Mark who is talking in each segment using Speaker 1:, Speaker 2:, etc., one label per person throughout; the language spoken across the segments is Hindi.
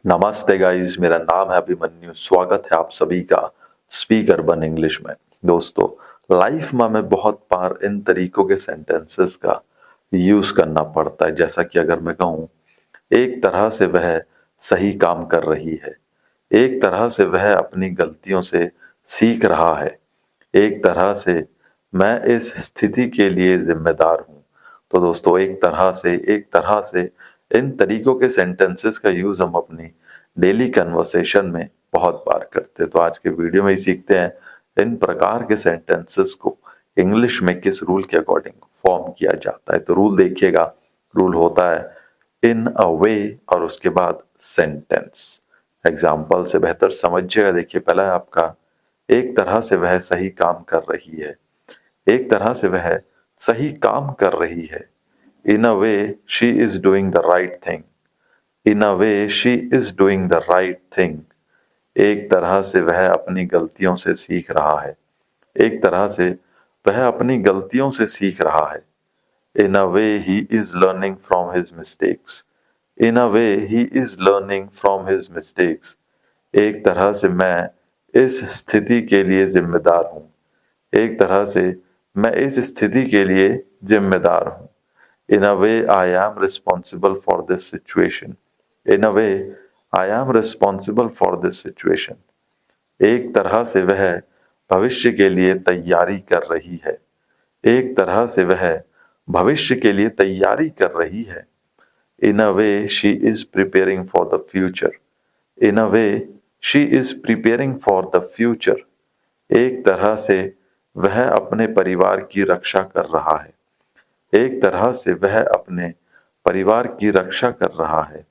Speaker 1: नमस्ते गाइस, मेरा नाम है अभिमन्यु। स्वागत है आप सभी का स्पीकर बन इंग्लिश में। दोस्तों, लाइफ में हमें बहुत बार इन तरीकों के सेंटेंसेस का यूज करना पड़ता है। जैसा कि अगर मैं कहूँ, एक तरह से वह सही काम कर रही है, एक तरह से वह अपनी गलतियों से सीख रहा है, एक तरह से मैं इस स्थिति के लिए जिम्मेदार हूँ। तो दोस्तों, एक तरह से इन तरीकों के सेंटेंसेस का यूज हम अपनी डेली कन्वर्सेशन में बहुत बार करते हैं। तो आज के वीडियो में ही सीखते हैं इन प्रकार के सेंटेंसेस को इंग्लिश में किस रूल के अकॉर्डिंग फॉर्म किया जाता है। तो रूल देखिएगा, रूल होता है इन अ वे और उसके बाद सेंटेंस। एग्जाम्पल से बेहतर समझिएगा। देखिए, पहला है आपका एक तरह से वह सही काम कर रही है। एक तरह से वह सही काम कर रही है। In a way, she is doing the right thing. In a way, she is doing the right thing. एक तरह से वह अपनी गलतियों से सीख रहा है। एक तरह से वह अपनी गलतियों से सीख रहा है। In a way, he is learning from his mistakes. In a way, he is learning from his mistakes. एक तरह से मैं इस स्थिति के लिए जिम्मेदार हूँ। एक तरह से मैं इस स्थिति के लिए जिम्मेदार हूँ। In a way, I am responsible for this situation. In a way, I am responsible for this situation. एक तरह से वह भविष्य के लिए तैयारी कर रही है। एक तरह से वह भविष्य के लिए तैयारी कर रही है। In a way, she is preparing for the future. In a way, she is preparing for the future. एक तरह से वह अपने परिवार की रक्षा कर रहा है। एक तरह से वह अपने परिवार की रक्षा कर रहा है।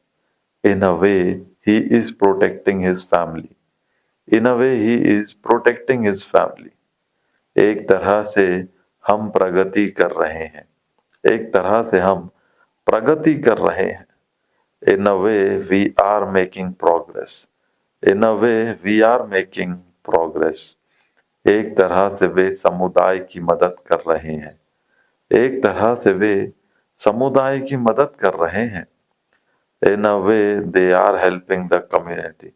Speaker 1: In a way, he is protecting his family. In a way, he is protecting his family. एक तरह से हम प्रगति कर रहे हैं। एक तरह से हम प्रगति कर रहे हैं। In a way, we are making progress. In a way, we are making progress. एक तरह से वे समुदाय की मदद कर रहे हैं। एक तरह से वे समुदाय की मदद कर रहे हैं। In a way, they are helping the community.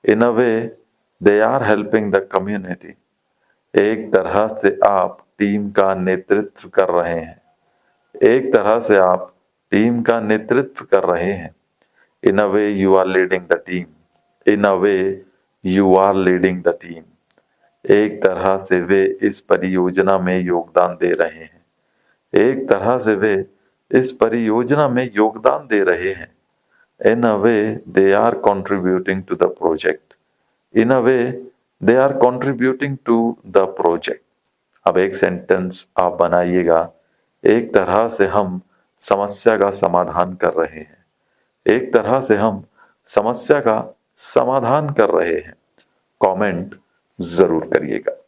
Speaker 1: In a way, they are helping the community. एक तरह से आप टीम का नेतृत्व कर रहे हैं। एक तरह से आप टीम का नेतृत्व कर रहे हैं। In a way, you are leading the team. In a way, you are leading the team. एक तरह से वे इस परियोजना में योगदान दे रहे हैं। एक तरह से वे इस परियोजना में योगदान दे रहे हैं। In a way, they are contributing to the project. In a way, they are contributing to the project. अब एक सेंटेंस आप बनाइएगा। एक तरह से हम समस्या का समाधान कर रहे हैं। एक तरह से हम समस्या का समाधान कर रहे हैं। कमेंट जरूर करिएगा।